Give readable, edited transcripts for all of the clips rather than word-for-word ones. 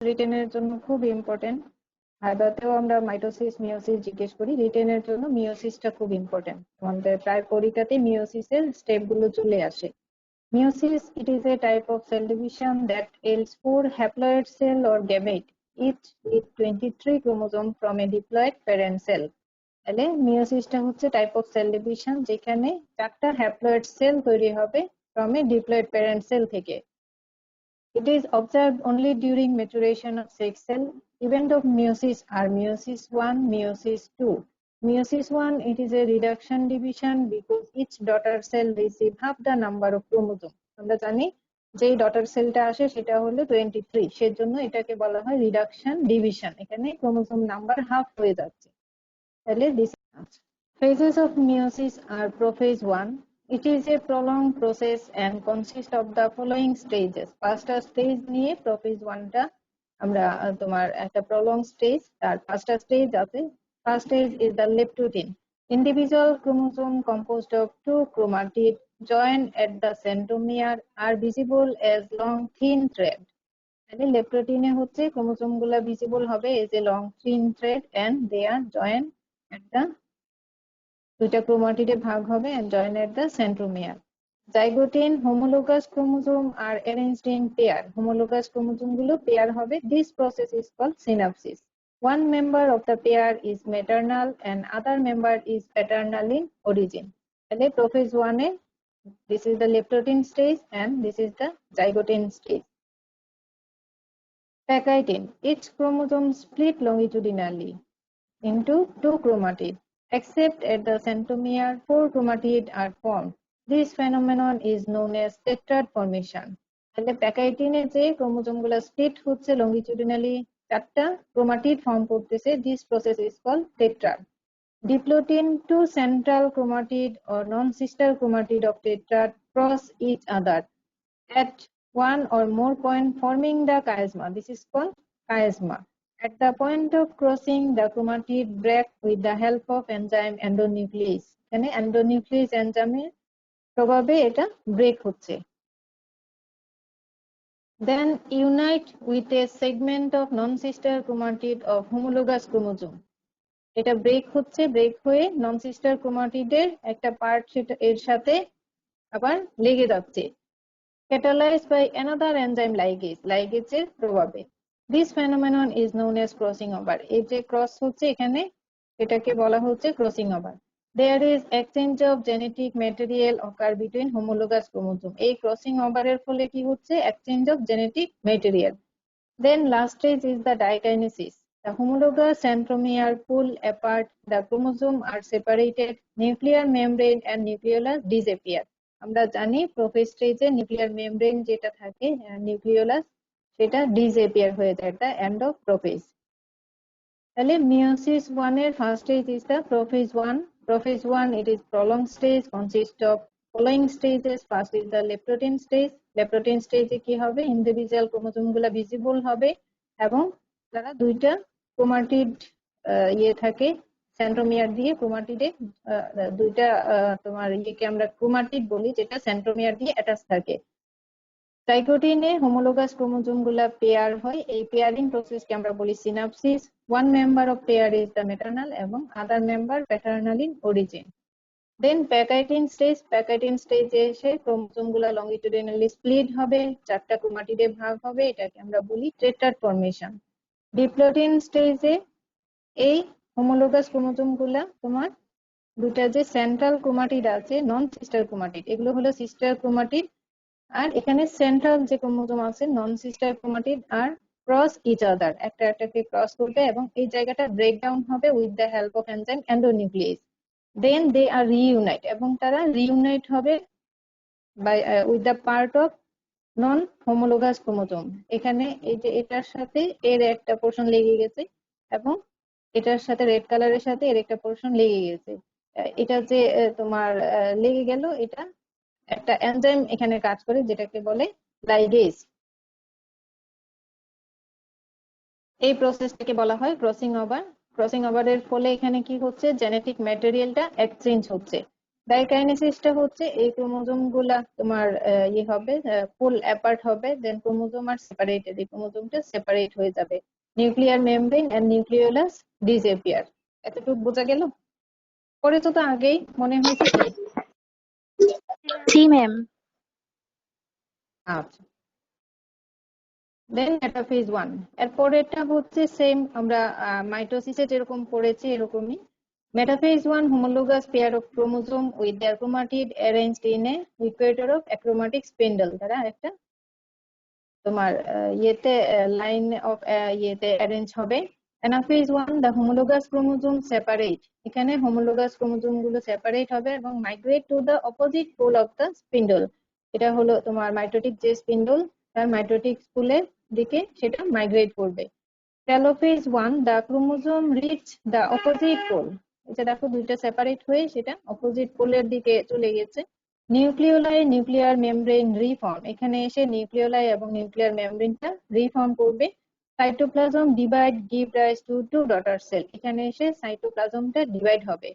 রিটেনের জন্য খুব ইম্পর্টেন্ট। ভাইবাতেও আমরা মাইটোসিস মিওসিস জিজ্ঞেস করি, রিটেনের জন্য মিওসিসটা খুব ইম্পর্টেন্ট। আমাদের প্রায় পরীক্ষাতে মিওসিসের স্টেপ গুলো চলে আসে। Meiosis, it is a type of cell division that yields 4 haploid cell or gamete, each with 23 chromosome from a diploid parent cell. তাহলে মিওসিসটা হচ্ছে টাইপ অফ সেল ডিভিশন যেখানে 4টা হ্যাপ্লয়েড সেল তৈরি হবে from a diploid parent cell থেকে। It is observed only during maturation of sex cell. Event of meiosis are meiosis 1, meiosis 2. Meiosis 1, it is a reduction division because each daughter cell receive half the number of chromosomes. আমরা জানি যে daughter সেলটা আসে সেটা হলো 23, সেজন্য এটাকে বলা হয় রিডাকশন ডিভিশন। এখানে ক্রোমোসোম নাম্বার হাফ হয়ে যাচ্ছে। তাহলে phases of meiosis are prophase 1. It is a prolonged process and consists of the following stages. পাঁচটা স্টেজ নিয়ে prophase 1 টা আমরা তোমার একটা prolonged stage, তার পাঁচটা স্টেজ আছে। First stage is the leptotin. Individual chromosome composed of 2 chromatids joined at the centromere are visible as long thin thread. তাহলে লেপ্টোটিনে হচ্ছে ক্রোমোসোম গুলা ভিজিবল হবে as a long thin thread and they are joined at the দুইটা ক্রোমাটিডে ভাগ হবে and join at the centromere. Zygote in homologous chromosome are arranged in pair. Homologous chromosome গুলো pair হবে. This process is called synapsis. One member of the pair is maternal and other member is paternal in origin. তাহলে prophase 1 A this is the leptotin stage and this is the zygote stage. Pachytene. Each chromosome split longitudinally into 2 chromatids. Except at the centromere, 4 chromatids are formed. This phenomenon is known as tetrad formation. তাহলে pachytene যে chromosome গুলো split হচ্ছে লঙ্গিটিউডিনালি, 4টা chromatid form করতেছে, this process is called tetrad. Diplotin, 2 central chromatid or non-sister chromatid of tetrad cross each other at one or more point forming the chiasma. This is called chiasma. At the point of crossing, the chromatid break with the help of enzyme endonuclease. এখানে endonuclease এনজাইমের প্রভাবে এটা break হচ্ছে। Then unite with a segment of non-sister chromatid of homologous chromosome. এটা break হচ্ছে, break হয়ে non-sister ক্রোমাটিডের একটা part সেটা এর সাথে আবার লেগে যাচ্ছে। Catalyzed by another enzyme ligase, ligase এর প্রভাবে। This phenomenon is known as crossing over. এই যে ক্রস হচ্ছে এখানে এটাকে বলা হচ্ছে crossing over. There is exchange of genetic material occur between homologous chromosome. এই ক্রসিং ওভারের ফলে কি হচ্ছে? Exchange of genetic material. Then last stage is the dikinesis. The homologous centromere pull apart, the chromosome are separated, nuclear membrane and nucleolus disappear. আমরা জানি prophase স্টেজে nuclear membrane যেটা থাকে নিউক্লিওলাস সেটা ডিসঅ্যাপিয়ার হয়ে যায় at the end of prophase. তাহলে meiosis 1 এর first stage is the prophase 1. Prophase 1 it is prolonged stage consists of following stages. First is the leptotin stage. leptotin stage কি হবে? Individual chromosome গুলা visible হবে এবং তারা দুইটা ক্রোমাটিড ইয়ে থাকে সেন্ট্রোমিয়ার দিয়ে ক্রোমাটিডে দুইটা তোমার ইয়েকে আমরা ক্রোমাটিড বলি যেটা সেন্ট্রোমিয়ার দিয়ে অ্যাটাচ থাকে। জাইগোটিনে হোমোলোগাস ক্রোমোসোম গুলা পেয়ার হয়, এই পেয়ারিং প্রসেসকে আমরা বলি synapsis. One member of pair is the maternal এবং other member paternal in origin. Then pachytene stage, pachytene স্টেজে এসে ক্রোমোসোম গুলা লঙ্গিটিউডিনালি স্প্লিট হবে, 4টা ক্রোমাটিডে ভাগ হবে, এটাকে আমরা বলি টেট্রাড ফর্মেশন। ডিপ্লোটিন স্টেজে এই হোমোলোগাস ক্রোমোসোম গুলা তোমার দুটা যে সেন্ট্রাল ক্রোমাটিড আছে নন সিস্টার ক্রোমাটিড, এগুলো হলো সিস্টার ক্রোমাটিড, আর এখানে সেন্ট্রাল যে ক্রোমোসোম আছে নন সিস্টার ক্রোমাটিড আর ক্রস ইচ আদার, একটা একটাকে ক্রস করবে এবং এই জায়গাটা ব্রেকডাউন হবে with the help of enzyme endonuclease. Then they are reunite এবং তারা রিইউনাইট হবে by with the part of non homologous chromosome. এখানে এই যে এটার সাথে এর একটা পোর্শন লেগে গেছে এবং এটার সাথে রেড কালারের সাথে এর একটা পোর্শন লেগে গেছে, এটা যে তোমার লেগে গেল, এটা একটা এনজাইম এখানে কাজ করে যেটাকে বলে লাইগেজ। এই প্রসেসটাকে বলা হয় ক্রসিং ওভার। ক্রসিং ওভারের ফলে এখানে কি হচ্ছে? জেনেটিক ম্যাটেরিয়ালটা এক্সচেঞ্জ হচ্ছে। ডাইকাইনেসিসটা হচ্ছে এই ক্রোমোজোম গুলা তোমার ইয়ে হবে, পুল অ্যাপার্ট হবে, দেন ক্রোমোজোম আর সেপারেটেড, এই ক্রোমোজোমটা সেপারেট হয়ে যাবে, nuclear membrane and nucleolus disappear. এতটুকু বোঝা গেল? পড়েছো তো আগেই, মনে হয়েছে কি? জি ম্যাম। আচ্ছা, দেন মেটাফেজ 1। এরপরেরটা হচ্ছে সেম, আমরা মাইটোসিসে যেরকম পড়েছি এরকমই। Metaphase 1 homologous pair of chromosome with their chromatid arranged in a equator of achromatic spindle দ্বারা একটা তোমার ইয়েতে লাইন অফ ইয়েতে অ্যারেঞ্জ হবে। Anaphase 1 the homologous chromosome separate, এখানে homologous chromosome গুলো সেপারেট হবে এবং migrate to the opposite pole of the spindle. এটা হলো তোমার মাইটোটিক যে স্পিন্ডল, তার মাইটোটিক স্পুলের দিকে সেটা মাইগ্রেট করবে। Telophase 1 the chromosome reach the opposite pole, এটা দেখো দুইটা সেপারেট হয়ে সেটা অপোজিট পোলের দিকে চলে গেছে। নিউক্লিওলাই নিউক্লিয়ার মেমব্রেন রিফর্ম, এখানে এসে নিউক্লিওলাই এবং নিউক্লিয়ার মেমব্রেনটা রিফর্ম করবে। Cytoplasm divide give rise to two daughter cell, এখানে এসে সাইটোপ্লাজমটা ডিভাইড হবে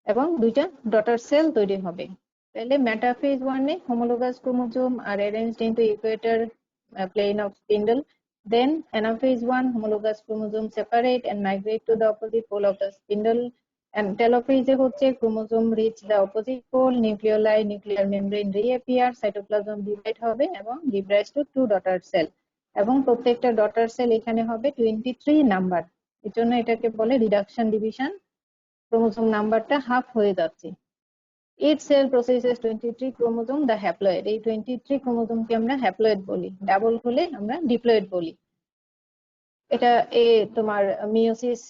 এবং দুইটা ডটার সেল তৈরি হবে। তাহলে মেটাফেজ 1 এ homologous chromosome are arranged into equator plane of spindle. Then anaphase 1 homologous chromosome separate and migrate to the opposite pole of the spindle. And telophase এ হচ্ছে chromosome reach the opposite pole, nucleoli nuclear membrane reappear, cytoplasm divide হবে এবং give rise to two daughter cell, এবং প্রত্যেকটা daughter cell এখানে হবে 23 number. এর জন্য এটাকে বলে রিডাকশন ডিভিশন, ক্রোমোজোম নাম্বারটা হাফ হয়ে যাচ্ছে। Each cell processes 23 chromosome the haploid, এই 23 ক্রোমোজোমকে আমরা হ্যাপ্লয়েড বলি, ডাবল হলে আমরা ডিপ্লয়েড বলি। এটা তোমার মিওসিস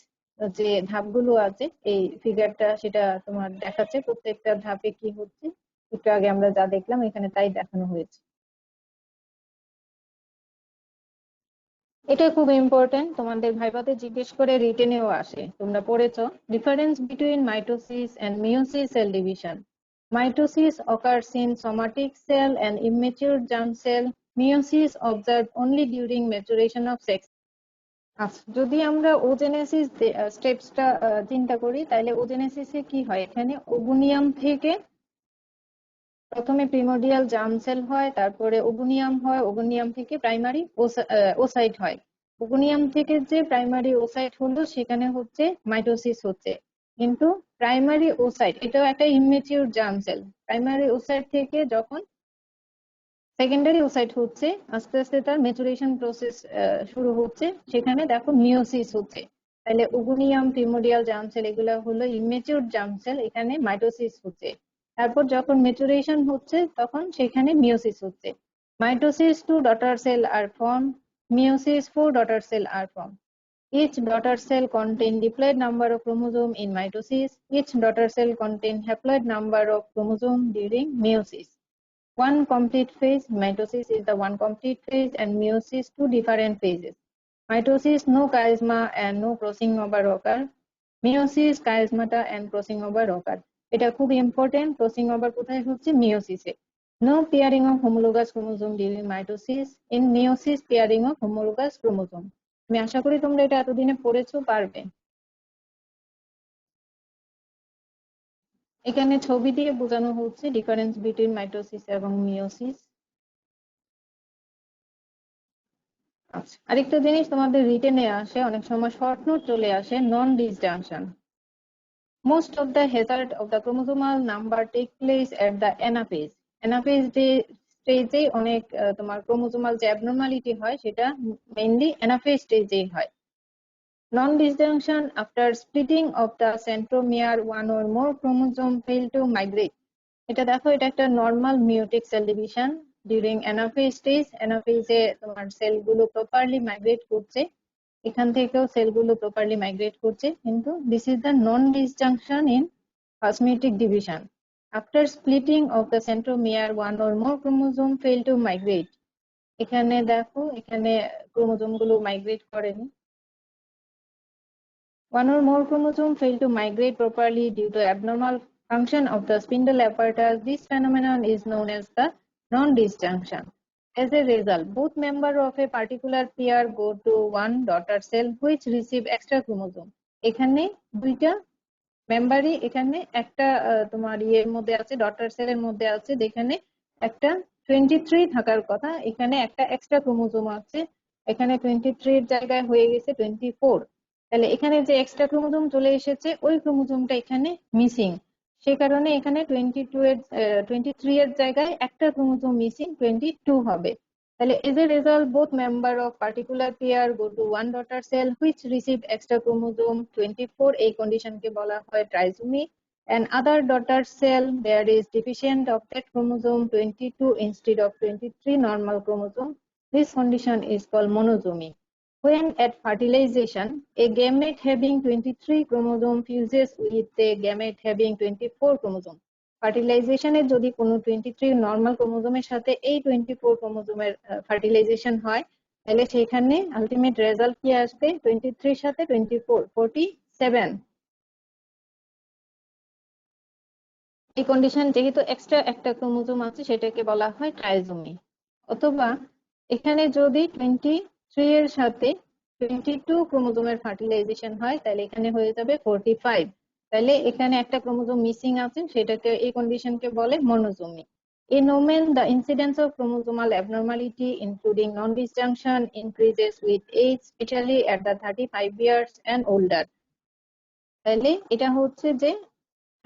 যে ধাপগুলো আছে এই ফিগারটা সেটা তোমার দেখাচ্ছে প্রত্যেকটা ধাপে কি হচ্ছে, একটু আগে আমরা যা দেখলাম এখানে তাই দেখানো হয়েছে। এটা খুব ইম্পর্টেন্ট, তোমাদের ভাইভাতে জিজ্ঞেস করে রিটেনেও আসে, তোমরা পড়েছো। Difference between mitosis and meiosis cell division. Mitosis occurs in somatic cell and immature germ cell. Meiosis observed only during maturation of sex. যদি আমরা ওজেনেসিস স্টেপসটা চিন্তা করি তাহলে ওজেনেসিসে কি হয়, এখানে ওগুনিয়াম থেকে প্রথমে প্রিমোডিয়াল জার্ম সেল হয়, তারপরে ওগুনিয়াম হয়, ওগুনিয়াম থেকে প্রাইমারি ওসাইট হয়। ওগুনিয়াম থেকে যে প্রাইমারি ওসাইট হলো সেখানে হচ্ছে মাইটোসিস হচ্ছে, কিন্তু প্রাইমারি ওসাইট এটাও একটা ইমমেচিউর জার্ম সেল, প্রাইমারি ওসাইট থেকে যখন সেকেন্ডারি ওসাইট হচ্ছে আস্তে আস্তে তার ম্যাচুরেশন প্রসেস শুরু হচ্ছে, সেখানে দেখো মিওসিস হচ্ছে। তাহলে ওগুনিয়াম প্রিমোডিয়াল জার্ম সেল এগুলো হলো ইমমেচিউর জার্ম সেল, এখানে মাইটোসিস হচ্ছে। তারপর যখন ম্যাচুরেশন হচ্ছে তখন সেখানে মিওসিস হচ্ছে। Mitosis 2 daughter cell R form, meiosis 4 daughter cell are formed. Each daughter cell contain diploid number of chromosome in mitosis. Each daughter cell contain haploid number of chromosome during meiosis. One complete phase, mitosis is the one complete phase, and meiosis two different phases. Mitosis no chiasma and no crossing over occur. Meiosis chiasmata and crossing over occur. এটা খুব important, crossing over কোথায় হচ্ছে মিওসিসে। No pairing of homologous chromosome during mitosis. In meiosis pairing of homologous chromosome. আমি আশা করি তোমরা এটা এতদিনে পড়েছো, পারবে। এখানে ছবি দিয়ে বোঝানো হচ্ছে ডিফারেন্স বিটুইন মাইটোসিস এবং মিওসিস। আচ্ছা, আরেকটা জিনিস তোমাদের রিটেনে আসে, অনেক সময় শর্ট নোট চলে আসে, নন disjunction. Most of the hazard of the chromosomal number take place at the anaphase. Anaphase যে স্টেজে অনেক তোমার ক্রোমোসোমাল যে অ্যাবনর্মালিটি হয় সেটা মেইনলি অ্যানাফেজ স্টেজেই হয়। Non disjunction after splitting of the centromere, one or more chromosome fail to migrate. এটা দেখো, এটা একটা normal meiotic cell division during anaphase stage. অ্যানাফেজে তোমার সেলগুলো প্রপারলি মাইগ্রেট করছে, এখান থেকেও সেলগুলো প্রপারলি মাইগ্রেট করছে, কিন্তু this is the non disjunction in meiotic division. After splitting of the centromere, one or more chromosome fail to migrate. এখানে দেখো, এখানে ক্রোমোজোম গুলো মাইগ্রেট করেনি। One or more chromosome fail to migrate properly due to abnormal function of the spindle apparatus. This phenomenon is known as the non-disjunction. As a result, both members of a particular pair go to one daughter cell which receive extra chromosome. এখানে দুইটা মেম্বারই এখানে একটা তোমার ইয়ের মধ্যে আছে, daughter সেলের মধ্যে আছে, যেখানে একটা 23 থাকার কথা, এখানে একটা এক্সট্রা ক্রোমোজোম আছে, এখানে 23 এর জায়গায় হয়ে গেছে 24। তাহলে এখানে যে এক্সট্রা ক্রোমোজোম চলে এসেছে ওই ক্রোমোজোমটা এখানে মিসিং, সে কারণে এখানে 23 এর জায়গায় একটা ক্রোমোজোম মিসিং 22 হবে। তাহলে as a result both member of particular pair go to one daughter cell which receive extra chromosome 24, এই কন্ডিশনকে বলা হয় trisomy, and other daughter cell there is deficient of that chromosome 22 instead of 23 normal chromosome. This condition is called monosomy. When at fertilization a gamete having 23 chromosome fuses with a gamete having 24 chromosome, ফার্টিলাইজেশনের যদি কোনো 23 normal ক্রোমোজোমের সাথে এই 24 ক্রোমোজোমের fertilisation হয়, তাহলে সেখানে ultimate result কি আসবে? 23 সাথে 24 47। এই কন্ডিশন যেহেতু এক্সট্রা একটা ক্রোমোজোম আছে সেটাকে বলা হয় ট্রাইজোমি। অথবা এখানে যদি 23 এর সাথে 22 ক্রোমোজোমের ফার্টিলাইজেশন হয় তাহলে এখানে হয়ে যাবে 45। তাহলে এখানে একটা ক্রোমোজোম মিসিং আছে, সেটাকে এই কন্ডিশনকে বলে মনোজোমি। In women, the incidence of chromosomal abnormality, including non-disjunction, increases with age, especially at the 35 years and older. তাহলে এটা হচ্ছে যে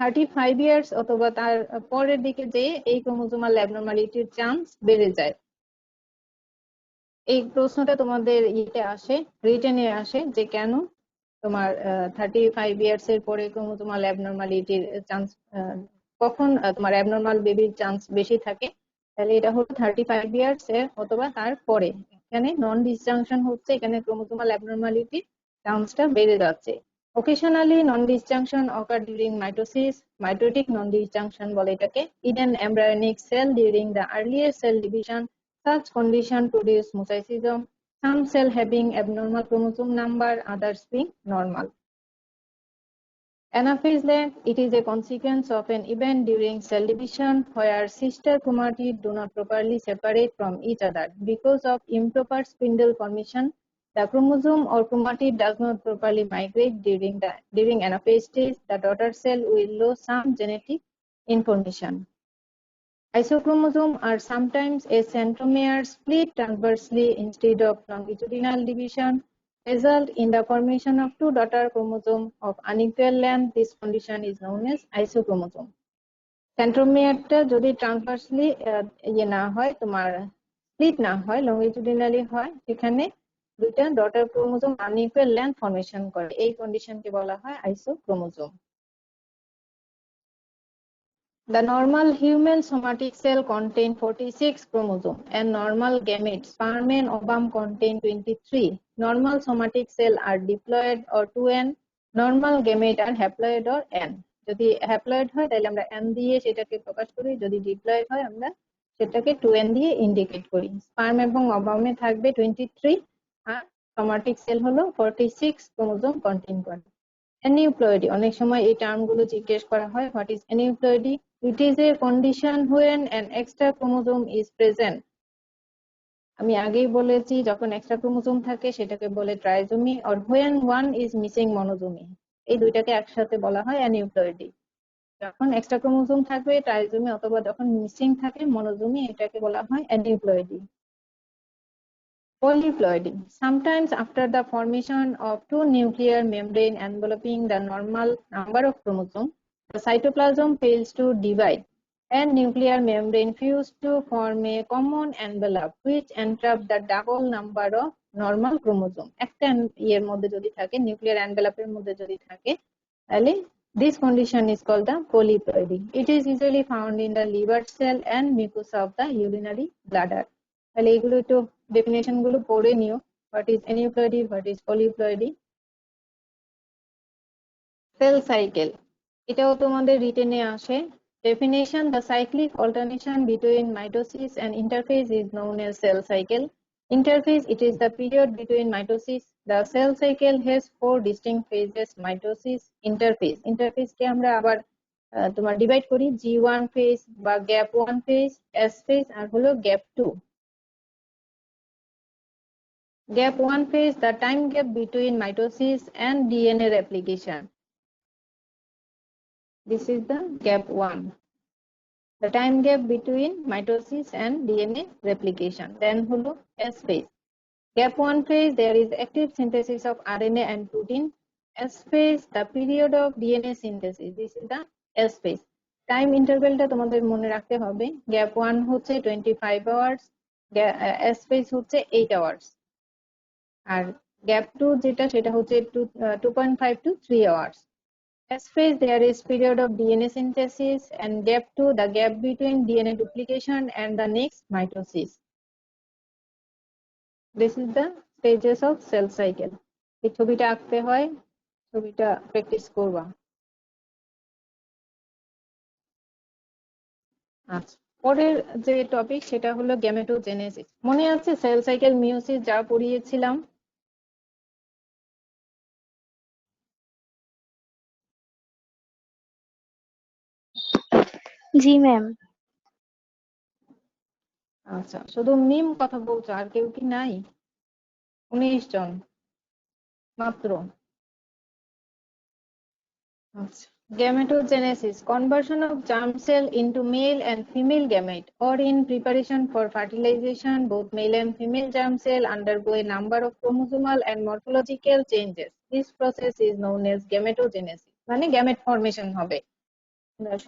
35 ইয়ার্স অথবা তার পরের দিকে যে এই ক্রোমোজোমাল অ্যাবনর্মালিটির চান্স বেড়ে যায়। এই প্রশ্নটা তোমাদের ইতে আসে, রিটেনে আসে, যে কেন তোমার 35 ইয়ার্স এর পরে ক্রোমোজোমাল অ্যাবনর্মালিটির চান্স, কখন তোমার অ্যাবনর্মাল বেবির চান্স বেশি থাকে। তাহলে এটা হলো 35 ইয়ার্স এর অথবা তার পরে। এখানে নন ডিসজাংশন হচ্ছে, এখানে ক্রোমোজোমাল অ্যাবনর্মালিটির চান্সটা বেড়ে যাচ্ছে। Occasionally, non-disjunction occur during mitosis, mitotic non-disjunction বলে এটাকে, in an embryonic cell during the earlier cell division. Such condition produce mosaicism, some cell having abnormal chromosome number, others being normal. Anaphase length, it is a consequence of an event during cell division where sister chromatids do not properly separate from each other. Because of improper spindle formation, the chromosome or chromatid does not properly migrate during anaphase stage. The daughter cell will lose some genetic information. Isochromosomes are sometimes a centromere split transversely instead of longitudinal division, result in the formation of two daughter chromosomes of unequal length. This condition is known as isochromosome. সেন্ট্রোমিয়ারটা যদি ট্রান্সভার্সলি না হয়, তোমার split না হয়, লংগিটুডিনালি হয়, সেখানে দুইটা daughter chromosome unequal length formation করে, এই কন্ডিশনকে বলা হয় আইসোক্রোমোজোম। The normal human somatic cell contain 46 chromosomes and normal gametes, sperm and ovum, contain 23. Normal somatic cell are diploid or 2n. Normal gamete are haploid or n. যদি haploid হয় তাহলে আমরা n দিয়ে সেটাকে প্রকাশ করি, যদি ডিপ্লয়েড হয় আমরা সেটাকে 2n দিয়ে ইন্ডিকেট করি। স্পার্ম এবং ওভামে থাকবে 23 আর সোমাটিক সেল হলো 46 ক্রোমোজোম কন্টেইন করে। অ্যানিউপ্লয়েডি, অনেক সময় এই টার্মগুলো জিজ্ঞেস করা হয়, what is অ্যানিউপ্লয়েডি? It is a condition when an extra chromosome is present. আমি আগেই বলেছি যখন এক্সট্রা ক্রোমোজোম থাকে সেটাকে বলে trisomy, or when one is missing monosomy. এই দুইটাকে একসাথে বলা হয় অ্যানিউপ্লয়েডি। যখন এক্সট্রা ক্রোমোজোম থাকবে ট্রাইজোমি, অথবা যখন মিসিং থাকে মনোজোমি, এটাকে বলা হয় অ্যানিউপ্লয়েডি। Polyploidy. Sometimes after the formation of two nuclear membrane enveloping the normal number of chromosomes, the cytoplasm fails to divide and nuclear membrane fuse to form a common envelope which entrap the double number of normal chromosome. একটা এর মধ্যে যদি থাকে, nuclear এনভেলপের মধ্যে যদি থাকে, তাহলে this condition is called the polyploidy. It is usually found in the liver cell and mucosa of the urinary bladder. তাহলে এগুলো একটু ডেফিনেশন গুলো পড়ে নিও, what is অ্যানিউপ্লয়েডি, what is polyploidy. Cell cycle, এটাও তোমাদের রিটেনে আসে। Definition, the cyclic alternation between mitosis and interphase is known as cell cycle. Interphase, it is the period between mitosis. The cell cycle has four distinct phases: mitosis, interphase. Interphase কে আমরা আবার তোমার divide করি G1 phase বা gap 1 phase, S phase আর হলো gap 2। Gap 1 phase, the time gap between mitosis and DNA replication. This is the gap 1. The time gap between mitosis and DNA replication. Then holo S phase. Gap 1 phase, there is active synthesis of RNA and protein. S phase, the period of DNA synthesis. This is the S phase. Time interval টা তোমাদের মনে রাখতে হবে। Gap 1 হচ্ছে 25 hours, S phase হচ্ছে 8 hours। আর Gap 2 যেটা সেটা হচ্ছে 2.5 to 3 hours। S phase, there is period of DNA synthesis, and gap 2, the gap between DNA duplication and the next mitosis. This is the stages of cell cycle. এই ছবিটা আঁকতে হয়, ছবিটা practice করবা। আচ্ছা, পরের যে টপিক সেটা হলো গ্যামেটোজেনেসিস। মনে আছে সেল সাইকেল মিয়োসিস যা পড়িয়েছিলাম? জি ম্যাম। আচ্ছা, শুধু মিম কথা বলছো, আর কেউ কি নাই? 19 জন মাত্র। আচ্ছা, gametogenesis, conversion of germ cell into male and female gamete, or in preparation for fertilization, both male and female germ cell undergo a number of chromosomal and morphological changes. This process is known as gametogenesis, মানে gamete formation হবে।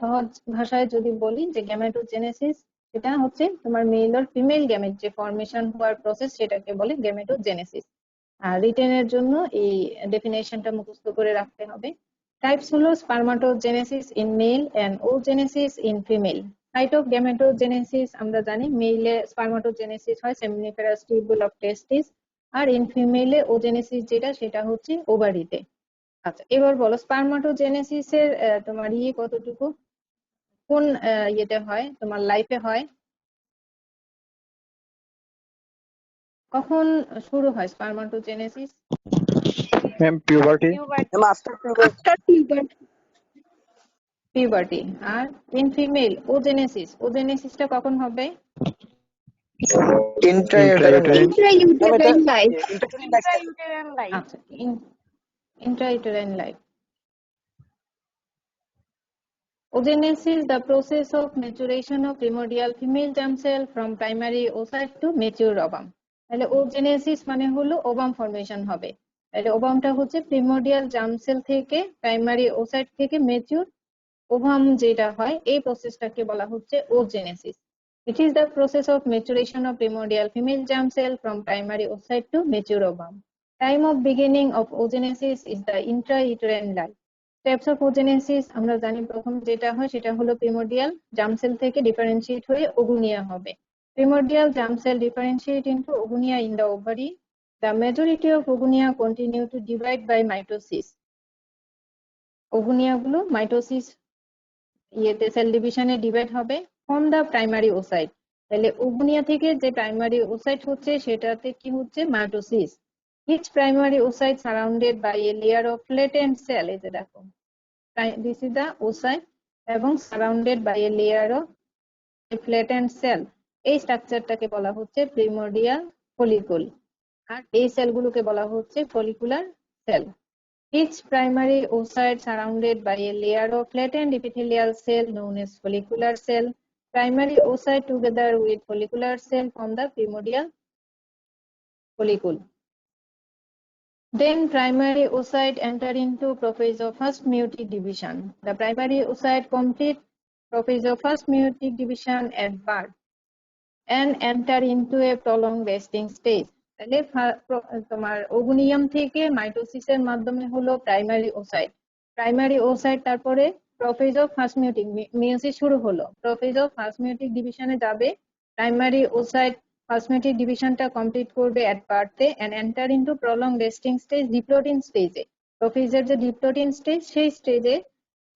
সহজ ভাষায় যদি বলি যে gametogenesis, এটা হচ্ছে তোমার মেল আর ফিমেল গ্যামেট যে ফর্মেশন হওয়ার প্রসেস, সেটাকে বলে গ্যামেটোজেনেসিস। আর রিটেনের জন্য এই ডেফিনেশনটা মুখস্থ করে রাখতে হবে। টাইপস হলো spermatogenesis in male and oogenesis in female. Site of gametogenesis আমরা জানি, মেইলে স্পারমাটোজেনেসিস হয় সেমিনিফেরাস টিউবুল অফ টেস্টিস, আর ইন ফিমেলে ওজেনেসিস যেটা সেটা হচ্ছে ওভারিতে। আচ্ছা, এবার বলো স্পারমাটোজেনেসিস এর তোমার কতটুকু, কোন ইয়েতে হয়, তোমার লাইফে হয়? কখন শুরু হয় স্পারমাটোজেনেসিস? Ma'am puberty. পিউবার্টি। আর ইন ফিমেল ওজেনেসিস, ওজেনেসিসটা কখন হবে? ইন্ট্রাইউটেরাইন আচ্ছা, intrauterine life. Oogenesis, the process of maturation of primordial female germ cell from primary oocyte to mature ovum. তাহলে oogenesis মানে হলো ওভাম ফর্মেশন হবে। তাহলে ওভামটা হচ্ছে প্রিমোডিয়াল জার্ম সেল থেকে প্রাইমারি ওসাইট থেকে ম্যাচিউর ওভাম যেটা হয়, এই প্রসেসটাকে বলা হচ্ছে oogenesis. It is the process of maturation of primordial female germ cell from primary oocyte to mature ovum. Time of beginning of oogenesis is the intrauterine life. Types of oogenesis আমরা জানি, প্রথম যেটা হয় সেটা হলো প্রিমোডিয়াল জার্ম সেল থেকে differentiate হয়ে oogonia হবে। Primordial germ cell differentiate into oogonia in the ovary. The majority of oogonia continue to divide by mitosis. Oogonia গুলো মাইটোসিস ইয়েতে সেল ডিভিশনে ডিভাইড হবে ফ্রম দ্য প্রাইমারি ওসাইট। তাহলে ওগুনিয়া থেকে যে প্রাইমারি ওসাইট হচ্ছে সেটাতে কি হচ্ছে, mitosis. Each primary oocyte surrounded by a layer of flattened cell, এই যে দেখো, this is the oocyte এবং surrounded by a layer of flattened cell. এই স্ট্রাকচারটাকে বলা হচ্ছে প্রিমোডিয়াল ফলিকুল, আর এই সেলগুলোকে বলা হচ্ছে follicular cell. Each primary oocyte surrounded by a layer of flattened epithelial cell known as follicular cell. Primary oocyte together with follicular cell form the primordial follicle. Then primary oocyte enter into prophase of first meiotic division. The primary oocyte complete prophase of first meiotic division at birth and enter into a prolonged resting stage. তাহলে তোমার ওগুনিয়াম থেকে মাইটোসিসের মাধ্যমে হলো primary oocyte, primary oocyte তারপরে prophase of first meiotic, meiosis শুরু হলো, prophase of first meiotic ডিভিশনে যাবে, প্রাইমারি ওসাইট ফার্স্ট মিয়োটিক ডিভিশনটা কমপ্লিট করবে এট বার্থে and enter into prolong resting stage, diplotene স্টেজে। প্রফেজের যে ডিপ্লোটিন স্টেজ, সেই স্টেজে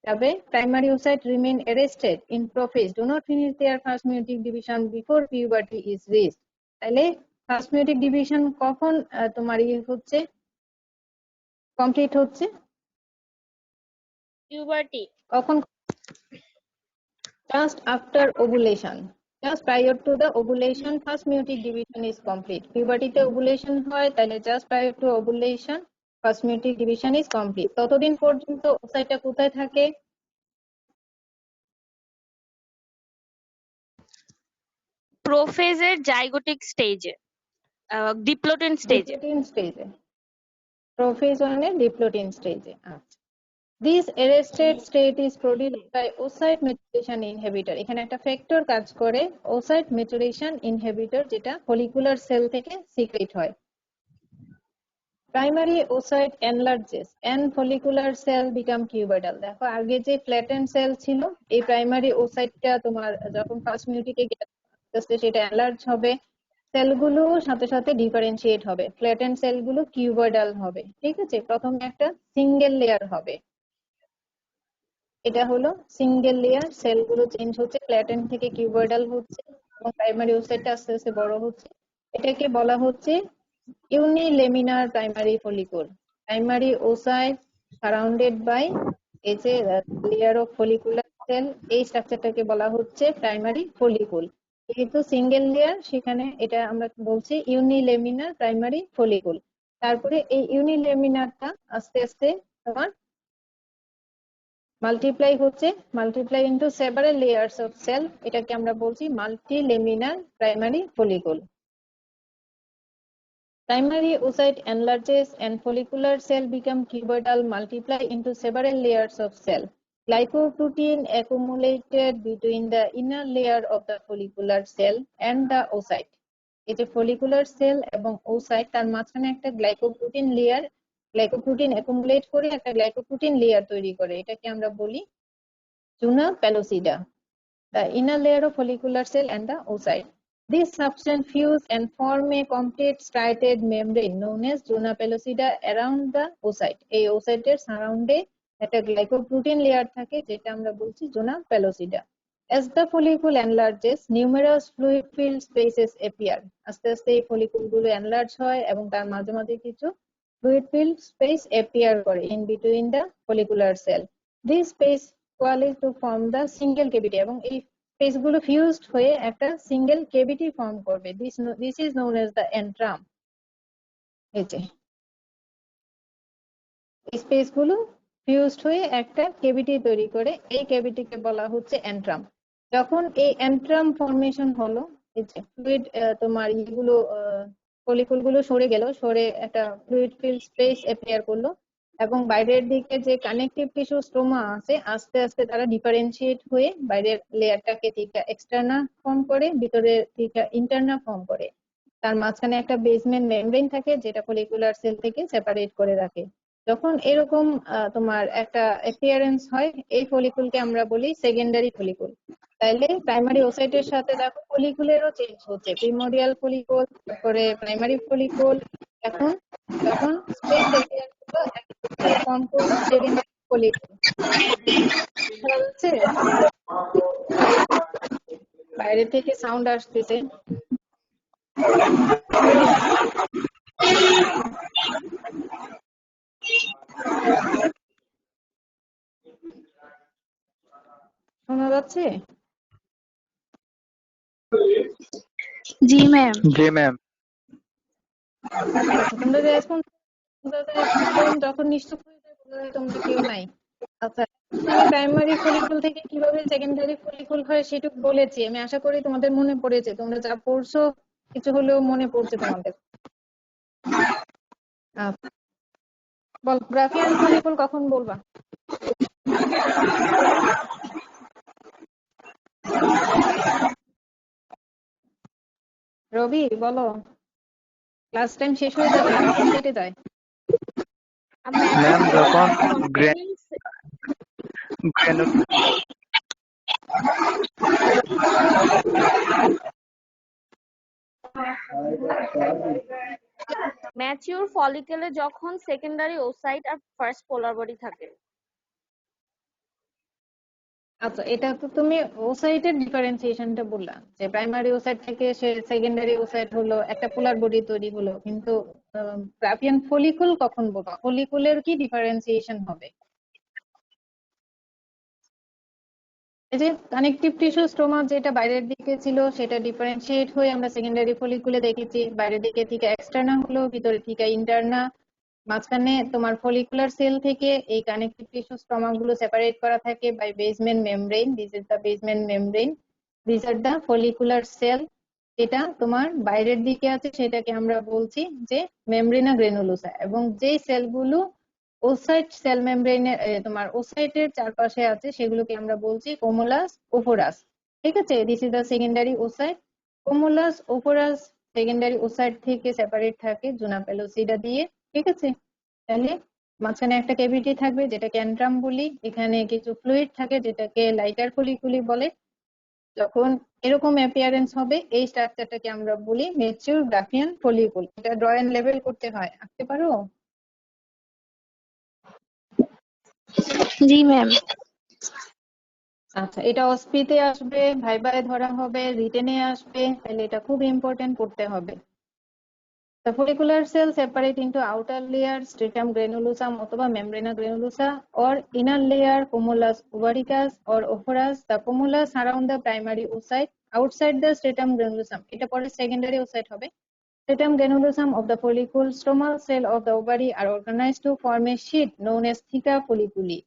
যাবে। Primary oocyte remain arrested in prophase, do not finish their first meiotic division before puberty is reached. তাহলে ফার্স্ট মিয়োটিক ডিভিশন কখন তোমার হচ্ছে, কমপ্লিট হচ্ছে? Puberty. কখন? Just after ovulation. Just prior to the ovulation, first meiotic division is complete. Puberty তে ovulation হয়, তাহলে just prior to ovulation, first meiotic division is complete. ততদিন পর্যন্ত oocyte কোথায় থাকে? প্রোফেজের জাইগোটিক স্টেজে, ডিপ্লোটেন স্টেজে। ডিপ্লোটিন স্টেজে, প্রোফেজ 1 এর ডিপ্লোটিন স্টেজে। আচ্ছা, this arrested state is produced by oocyte maturation inhibitor। এখানে একটা ফ্যাক্টর কাজ করে, oocyte maturation inhibitor, যেটা ফলিকুলার সেল থেকে সিক্রেট হয়। Primary oocyte enlarges and follicular cell become cuboidal। দেখো আগে যে ফ্ল্যাটেন্ড সেল ছিল, এই প্রাইমারি oocyteটা তোমার যখন ফার্স্ট মিউটিকে গেছে সেটা এনলার্জ হবে, সেলগুলো সাথে সাথে ডিফারেন্সিয়েট হবে, ফ্ল্যাটেন্ড সেলগুলো কিউবয়েডাল হবে। ঠিক আছে, প্রথমে একটা সিঙ্গেল লেয়ার হবে, এটা হলো সিঙ্গেল লেয়ার, সেলগুলো চেঞ্জ হচ্ছে, ফ্ল্যাটেন্ড থেকে কিউবয়েডাল হচ্ছে এবং প্রাইমারি oocyteটা আস্তে আস্তে বড় হচ্ছে। এটাকে বলা হচ্ছে unilaminar primary follicle. Primary oocyte surrounded by এই যে লেয়ার অফ ফলিকুলার সেল, এই স্ট্রাকচারটাকে বলা হচ্ছে প্রাইমারি ফলিকুল। যেহেতু সিঙ্গেল লেয়ার, সেখানে এটা আমরা বলছি ইউনিলেমিনার প্রাইমারি ফলিকুল। তারপরে এই ইউনিলেমিনারটা আস্তে আস্তে তোমার মাল্টিপ্লাই হচ্ছে, multiply into several layers of cell, এটাকে আমরা বলছি multilaminar primary follicle. Primary oocyte enlarges and follicular cell become cuboidal, multiply into several layers of cell. Glycoprotein accumulated between the inner layer of the follicular cell and the oocyte. এই যে follicular sell এবং oocyte, তার মাঝখানে একটা glycoprotein layer, glycoprotein accumulate করে একটা glycoprotein layer তৈরি করে, এটাকে আমরা বলি জুনা প্যালোসিডা, the inner layer of follicular cell and the oocyte. This substance fuse and form a complete striated membrane known as zona pellucida around the oocyte. এই oocyte এর সারাউন্ডে একটা গ্লাইকোপ্রোটিন লেয়ার থাকে, যেটা আমরা বলছি জোনা প্যালোসিডা। As the follicle enlarges, numerous fluid filled spaces appear. আস্তে আস্তে এই ফলিকুলগুলো এনলার্জ হয় এবং তার মাঝে মাঝে কিছু fluid filled space appear করে in between the follicular cell. This space coalesce to form the single cavity, এবং এই স্পেস গুলো ফিউজড হয়ে একটা সিঙ্গেল কেভিটি ফর্ম করবে। This is known as the antrum. এই যে স্পেস গুলো ফিউজড হয়ে একটা কেভিটি তৈরি করে, এই কেভিটিকে বলা হচ্ছে এন্ট্রাম। যখন এই এন্ট্রাম ফর্মেশন হলো, এই যে ফ্লুইড তোমার ইগুলো ফলিকুল গুলো সরে গেল, সরে একটা ফ্লুইড ফিল্ড স্পেস অ্যাপিয়ার করলো এবং বাইরের দিকে যে কানেকটিভ টিস্যু স্ট্রোমা আছে আস্তে আস্তে তারা ডিফারেন্সিয়েট হয়ে বাইরের লেয়ারটাকে থেকে এক্সটার্না ফর্ম করে, ভিতরে থেকে ইন্টারনা ফর্ম করে। তার মাঝখানে একটা বেসমেন্ট মেমব্রেন থাকে যেটা ফলিকুলার সেল থেকে সেপারেট করে রাখে। যখন এরকম তোমার একটা অ্যাপিয়ারেন্স হয়, এই ফলিকুলকে আমরা বলি সেকেন্ডারি ফলিকুল। তাইলে প্রাইমারি oocyteর সাথে দেখো ফলিকুলেরও চেঞ্জ হচ্ছে, প্রিমোডিয়াল ফলিকুল, তারপরে প্রাইমারি ফলিকুল, এখন যখন স্পেস অ্যাপিয়ার করলো একটা ফর্ম করলো সেকেন্ডারি ফলিকুল। বুঝা যাচ্ছে? বাইরে থেকে সাউন্ড আসতেছে। শোনা যাচ্ছে? জি ম্যাম। जी मैम। তোমরা রেসপন্স যখন নিশ্চুপ হয়ে যায় তোমরা কেউ নাই। আচ্ছা, আমি প্রাইমারি ফলিকুল থেকে কিভাবে সেকেন্ডারি ফলিকুল হয় সেটুকু বলেছি, আমি আশা করি তোমাদের মনে পড়েছে, তোমরা যা পড়ছো কিছু হলেও মনে পড়ছে তোমাদের। বল, গ্রাফিয়ান ফলিকুল কখন বলবা? রবি বলো, ক্লাস টাইম শেষ হয়ে যাবে, কখন কেটে যায়? मैम যখন ম্যাচিউর ফলিকেলে যখন সেকেন্ডারি oocyte আর ফার্স্ট পোলার বডি থাকে। আচ্ছা, এটা তো তুমি oocyte-এর ডিফারেন্সিয়েশনটা বললা যে প্রাইমারি oocyte থেকে সে সেকেন্ডারি oocyte হলো, একটা পোলার বডি তৈরি হলো, কিন্তু গ্রাফিয়ান ফলিকুল কখন বলবা? ফলিকুলের কি ডিফারেন্সিয়েশন হবে? এই যে কানেকটিভ টিস্যু স্ট্রোমা যেটা বাইরের দিকে ছিল সেটা ডিফারেন্সিয়েট হয়ে আমরা সেকেন্ডারি ফলিকুলে দেখেছি, বাইরের দিকে থেকে এক্সটার্না হলো, ভিতরে থেকে ইন্টারনা, মাঝখানে তোমার ফলিকুলার সেল থেকে এই কানেকটিভ টিস্যু স্ট্রোমা গুলো সেপারেট করা থাকে by basement membrane. This is the basement membrane, this are the follicular cell, এটা তোমার বাইরের দিকে আছে সেটাকে আমরা বলছি যে মেমব্রেনা গ্রেনুলোসা, এবং যে সেলগুলো ওসাইট সেল মেমব্রেনের তোমার ওসাইটের চারপাশে আছে সেগুলোকে আমরা বলছি কোমুলাস ওফোরাস। ঠিক আছে, this is the secondary oocyte. Cumulus oophorus secondary oocyte থেকে সেপারেট থাকে জুনা পেলোসিডা দিয়ে। ঠিক আছে, তাহলে মাঝখানে একটা ক্যাভিটি থাকবে যেটাকে অ্যান্ট্রাম বলি, এখানে কিছু ফ্লুইড থাকে যেটাকে লাইটার ফলিকুলি বলে। যখন এরকম অ্যাপিয়ারেন্স হবে এই স্ট্রাকচারটাকে আমরা বলি ম্যাচিউর গ্রাফিয়ান ফলিকুল। এটা ড্রয়িং লেভেল করতে হয়, আঁকতে পারো? জি ম্যাম। আচ্ছা, এটা অস্পিতে আসবে, ভাইবায় ধরা হবে, রিটেনে আসবে, তাহলে এটা খুব ইম্পর্টেন্ট করতে হবে। The follicular cell separate into outer layer stratum granulosum অথবা membrana granulosa or inner layer cumulus ovaricus or ophorus. The cumulus surround the primary oocyte outside the stratum granulosum. এটা পরে secondary oocyte হবে। Stratum granulosum of the follicle, stromal cell of the ovary are organized to form a sheet known as theca folliculi.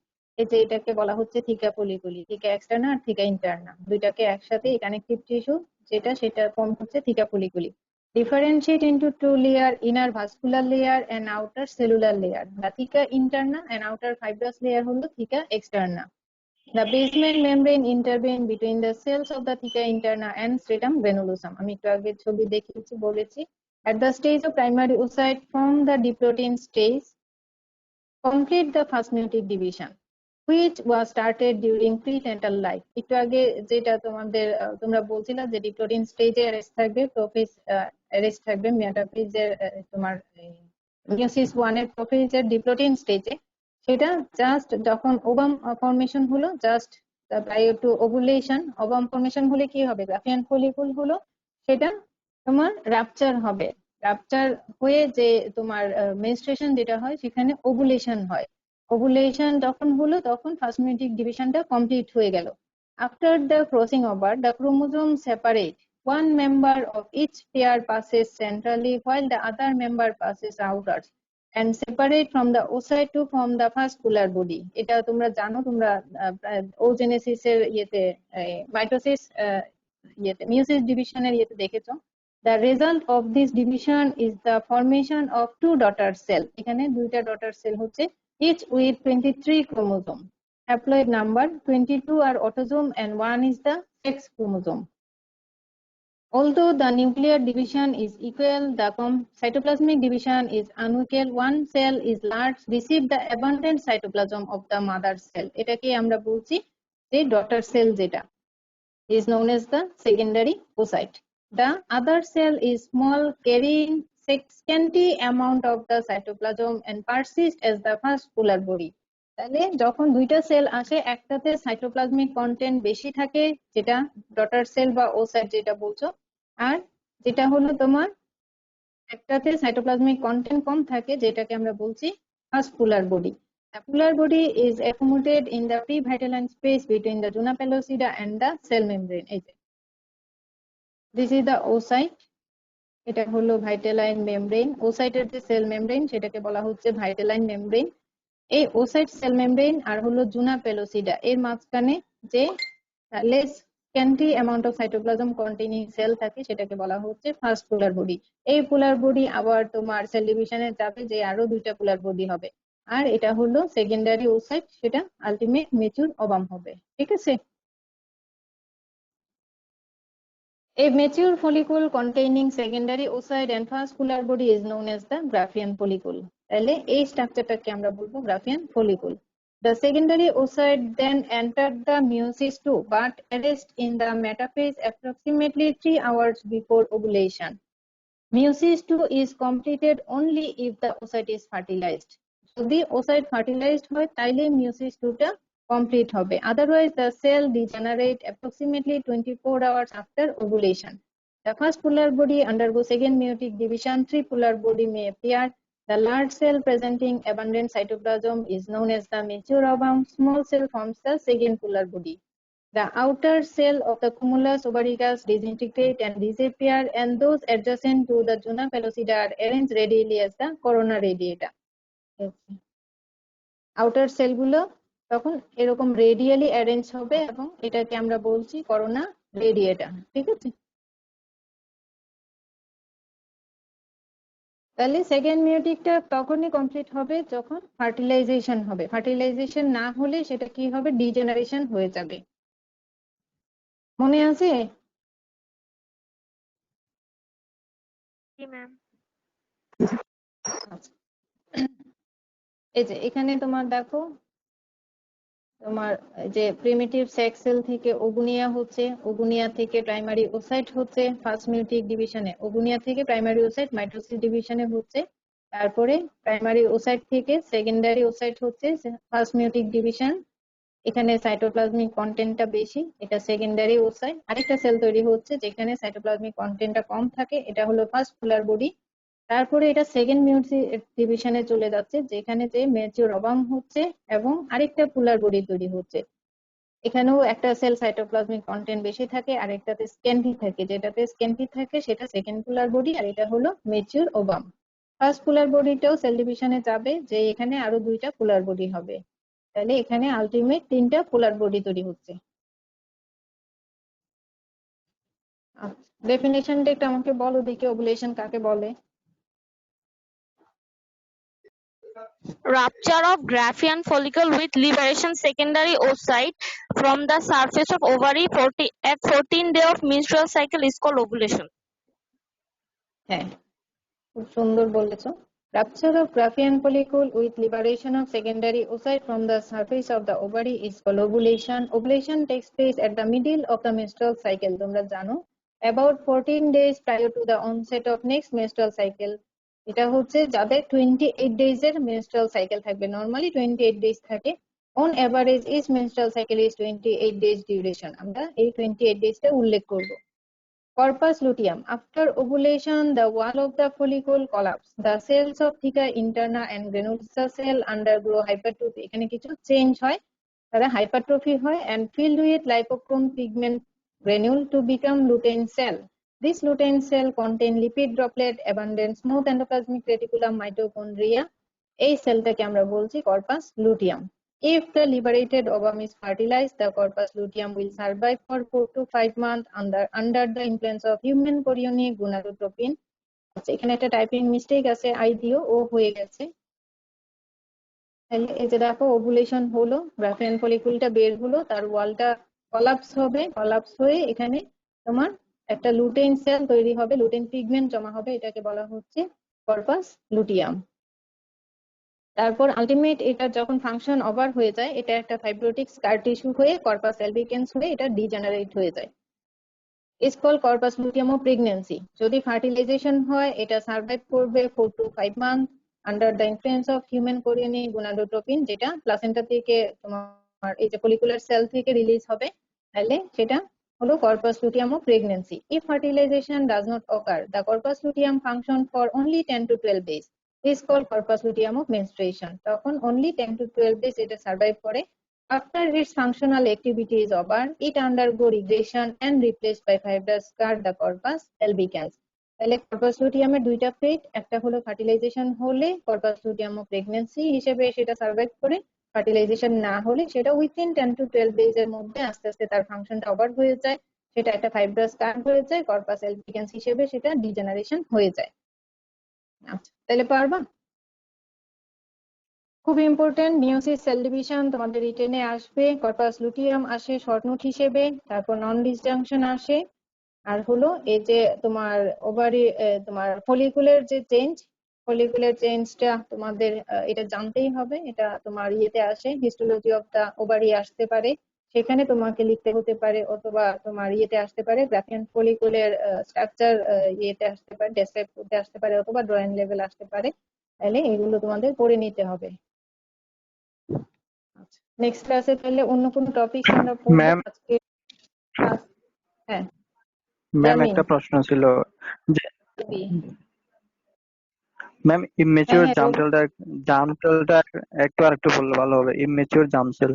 এই যে এটাকে বলা হচ্ছে থিকা ফলিকুলি। থিকা externa আর থিকা ইন্টারনা দুইটাকে একসাথে কানেকটিভ টিস্যু সেটা ফর্ম হচ্ছে থিকা ফলিকুলি। Differentiate into two layer, inner vascular layer and outer cellular layer. The theca interna and outer fibrous layer হলো theca externa. The basement membrane intervene between the cells of the theca interna and stratum granulosum. আমি একটু আগে ছবি দেখিয়েছি বলেছি। At the stage of primary oocyte from the diplotin stage, complete the first meiotic division, which was started during prenatal life. একটু আগে যেটা তোমাদের তোমরা বলছিলা যে ডিপ্লোটিন স্টেজে অ্যারেস্ট থাকবে, প্রোফেজ অ্যারেস্ট থাকবে, মেটাফেজের তোমার মিওসিস 1 এর প্রোফেজের ডিপ্লোটিন স্টেজে, সেটা জাস্ট যখন ওভাম ফর্মেশন হলো, জাস্ট প্রায় টু ওভুলেশন, ওভাম ফর্মেশন হলে কি হবে, গ্রাফিয়ান ফলিকুল হলো, সেটা তোমার রাপচার হবে। রাপচার হয়ে যে তোমার মেনস্ট্রুয়েশন যেটা হয় সেখানে ওভুলেশন হয়। ওভুলেশন যখন হলো তখন ফার্স্ট মেয়োটিক ডিভিশনটা কমপ্লিট হয়ে গেল। After the crossing over the chromosome separate, one member of each pair passes centrally while the other member passes outwards and separate from the oocyte to form the first polar body. এটা তোমরা জানো, তোমরা oogenesis এর ইয়েতে mitosis ইয়েতে meiosis ডিভিশনের ইয়েতে দেখেছো। The result of this division is the formation of two daughter cell. এখানে দুইটা daughter cell হচ্ছে, each with 23 chromosome. Haploid number 22 are autosome and 1 is the sex chromosome. Although the nuclear division is equal, the cytoplasmic division is unequal. One cell is large, receive the abundant cytoplasm of the mother cell. এটাকে আমরা বলছি যে daughter cell যেটা is known as the secondary oocyte. The other cell is small, carrying scanty amount of the cytoplasm and persist as the first polar body. তাহলে যখন দুইটা sell আসে, একটাতে সাইটোপ্লাজমিক কন্টেন্ট বেশি থাকে যেটা ডটার সেল বা ওসাইট যেটা বলছো, আর যেটা হলো তোমার একটাতে সাইটোপ্লাজমিক কন্টেন্ট কম থাকে যেটাকে আমরা বলছি first polar body. The polar body is accommodated in the pre-vitelline space between the Juna pellucida and the cell membrane. This is the oocyte. এটা হলো ভাইটালাইন মেমব্রেন। ওসাইটের যে সেল মেমব্রেন সেটাকে বলা হচ্ছে ভাইটালাইন মেমব্রেন। এই ওসাইট সেল মেমব্রেন আর হলো zona pellucida, এর মাঝখানে যে less scanty amount of cytoplasm containing cell থাকে সেটাকে বলা হচ্ছে ফার্স্ট পোলার বডি। এই পোলার বডি আবার তোমার সেল ডিভিশনে যাবে যে আরো দুইটা পোলার বডি হবে, আর এটা হলো সেকেন্ডারি ওসাইট, সেটা আলটিমেট ম্যাচিউর ওভাম হবে। ঠিক আছে, a mature follicle containing secondary oocyte and first polar body is known as the Graafian follicle. তাহলে এই স্ট্রাকচারটাকে আমরা বলবো Graafian follicle. The secondary oocyte then entered the meiosis II but arrest in the metaphase approximately 3 hours before ovulation. Meiosis II is completed only if the oocyte is fertilized. যদি oocyte fertilized হয় তাইলে meiosis II টা complete হবে, otherwise the cell degenerate approximately 24 hours after ovulation. The first polar body undergo second meiotic division, 3 polar body may appear. The large cell presenting abundant cytoplasm is known as the mature ovum. Small cell forms the second polar body. The outer cell of the cumulus ovaricus disintegrate and disappear, and those adjacent to the Juna pellucida are arranged radially as the corona radiata. Outer সেলগুলো তখন এরকম radially arrange হবে এবং এটাকে আমরা বলছি corona রেডিয়েটা। ঠিক আছে। তাহলে সেকেন্ড মিওটিকটা তখনই কমপ্লিট হবে যখন ফার্টিলাইজেশন হবে। ফার্টিলাইজেশন না হলে সেটা কি হবে, ডিজেনারেশন হয়ে যাবে। মনে আছে? জি ম্যাম। আচ্ছা। এই যে এখানে তোমার দেখো, তোমার যে প্রিমিটিভ সেক্স সেল থেকে ওগুনিয়া হচ্ছে, ওগুনিয়া থেকে প্রাইমারি ওসাইট হচ্ছে ফার্স্ট মিওটিক ডিভিশনে, ওগুনিয়া থেকে প্রাইমারি ওসাইট মাইটোসিস ডিভিশনে হচ্ছে, তারপরে প্রাইমারি ওসাইট থেকে সেকেন্ডারি ওসাইট হচ্ছে ফার্স্ট মিওটিক ডিভিশন। এখানে সাইটোপ্লাজমিক কন্টেন্টটা বেশি, এটা সেকেন্ডারি ওসাইট। আরেকটা সেল তৈরি হচ্ছে যেখানে সাইটোপ্লাজমিক কন্টেন্টটা কম থাকে, এটা হলো ফার্স্ট পোলার বডি। তারপরে এটা সেকেন্ড মিওটিক ডিভিশনে চলে যাচ্ছে যেখানে যে ম্যাচিওর ওভাম হচ্ছে এবং আরেকটা পোলার বডি তৈরি হচ্ছে। এখানেও একটা সেল সাইটোপ্লাজমিক কন্টেন্ট বেশি থাকে আর একটাতে স্ক্যান্টি থাকে, যেটাতে স্ক্যান্টি থাকে সেটা সেকেন্ড পোলার বডি আর এটা হলো ম্যাচিওর ওভাম। ফার্স্ট পোলার বডিটাও সেল ডিভিশনে যাবে, যে এখানে আরো দুইটা পোলার বডি হবে। তাহলে এখানে আলটিমেট তিনটা পোলার বডি তৈরি হচ্ছে। ডেফিনেশনটা একটু আমাকে বলো দেখি, ওভুলেশন কাকে বলে? Rupture of Graafian follicle with liberation secondary oocyte from the surface of ovary at 14 day of menstrual cycle is called ovulation. হ্যাঁ, খুব সুন্দর বলেছো। Rupture of Graafian follicle with liberation of secondary oocyte from the surface of the ovary is called ovulation. Ovulation takes place at the middle of the menstrual cycle. তোমরা জানো, about 14 days prior to the onset of next menstrual cycle. এটা হচ্ছে যাদের 28 days এর menstrual cycle থাকবে, normally 28 days থাকে। On average each menstrual cycle is 28 days duration. আমরা এই 28 days টা উল্লেখ করব। Corpus luteum. After ovulation, the wall of the follicle collapse. The cells of theca interna and granulosa cell undergo hypertrophy. এখানে কিছু change হয়, তারা হাইপারট্রফি হয় and filled with lipochrome pigment granule to become lutein cell. This lutein cell contain lipid droplet, abundant smooth endoplasmic reticulum mitochondria. এই সেলটাকে আমরা বলছি corpus luteum. If the liberated ovum is fertilized, the corpus luteum will survive for 4 to 5 months under the influence of human chorionic gonadotropin. আচ্ছা, এখানে একটা typing mistake আছে, I দিও ও হয়ে গেছে। তাহলে এই যে দেখো, ওভুলেশন হলো, গ্রাফিয়ান ফলিকুলটা বের হলো, তার ওয়ালটা কলাপস হবে, কলাপস হয়ে এখানে তোমার একটা লুটেইন সেল তৈরি হবে, লুটেইন পিগমেন্ট জমা হবে, এটাকে বলা হচ্ছে কর্পাস লুটিয়াম। তারপর আলটিমেট এটা যখন ফাংশন ওভার হয়ে যায়, এটা একটা ফাইব্রোটিক স্কার টিস্যু হয়ে কর্পাস অ্যালবিকেন্স হয়ে এটা ডিজেনারেট হয়ে যায়। Is call corpus luteum O pregnancy. যদি ফার্টিলাইজেশন হয় এটা সার্ভাইভ করবে 4 to 5 month under the influence of human chorionic gonadotropin, যেটা প্লাসেন্টা থেকে তোমার এই যে ফলিকুলার সেল থেকে রিলিজ হবে, তাহলে সেটা হলো corpus luteum O pregnancy. If fertilization does not occur, the corpus luteum function for only 10 to 12 days is called corpus luteum of menstruation. তখন only 10 to 12 days এটা সার্ভাইভ করে। After its functional activity is over, it undergo regression and replaced by fibrous scar, the corpus albicans. তাহলে corpus লুটিয়ামের দুইটা ফেট, একটা হলো fertilisation হলে corpus luteum ও pregnancy হিসেবে সেটা সার্ভাইভ করে, ফার্টিলাইজেশন না হলে সেটা উইথিন 10 to 12 days এর মধ্যে আস্তে আস্তে তার ফাংশনটা ওভার হয়ে যায়, সেটা একটা ফাইব্রাস স্কার হয়ে যায়, কর্পাস albicans হিসেবে সেটা ডিজেনারেশন হয়ে যায়। আচ্ছা, তাহলে পারবা? খুব ইম্পর্টেন্ট, মিওসিস সেল ডিভিশন তোমাদের রিটেনে আসবে, কর্পাস লুটিয়াম আসে শর্ট নোট হিসেবে, তারপর নন ডিসজাংশন আসে, আর হলো এই যে তোমার ওভারি তোমার ফলিকুলার যে চেঞ্জ, ফলিকুলার চেঞ্জটা তোমাদের এটা জানতেই হবে, এটা তোমার ইয়েতে আসে, হিস্টোলজি অফ দা ওভারি আসতে পারে, সেখানে তোমাকে লিখতে হতে পারে, অথবা তোমার ইয়েতে আসতে পারে গ্রাফিয়ান ফলিকুলার স্ট্রাকচার ইয়েতে আসতে পারে, ডেসক্রাইব করতে আসতে পারে, অথবা ড্রয়িং লেভেল আসতে পারে। তাহলে এগুলো তোমাদের পড়ে নিতে হবে। আচ্ছা, নেক্সট ক্লাসে তাহলে অন্য কোনো টপিকস আমরা পড়বো ম্যাম আজকে। হ্যাঁ, ম্যাম জামিন একটা প্রশ্ন ছিল যে রবি। ম্যাম হ্যাঁ ইমেচিউর হ্যাঁ রবি, জার্ম সেলটা একটু আরেকটু বললে ভালো হবে। Immature germ sell.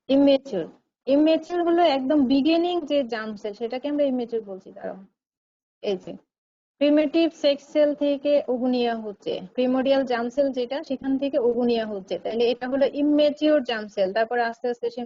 Immature, immature হলো একদম বিগিনিং যে জার্ম সেল, সেটাকে আমরা ইমেচিউর বলছি। দাঁড়াও, এই যে প্রিমিটিভ সেক্স সেল থেকে ওগুনিয়া হচ্ছে, প্রিমোডিয়াল জার্ম সেল যেটা সেখান থেকে ওগুনিয়া হচ্ছে, তাহলে এটা হলো ইমেচিউর জার্ম সেল, তারপর আস্তে আস্তে সে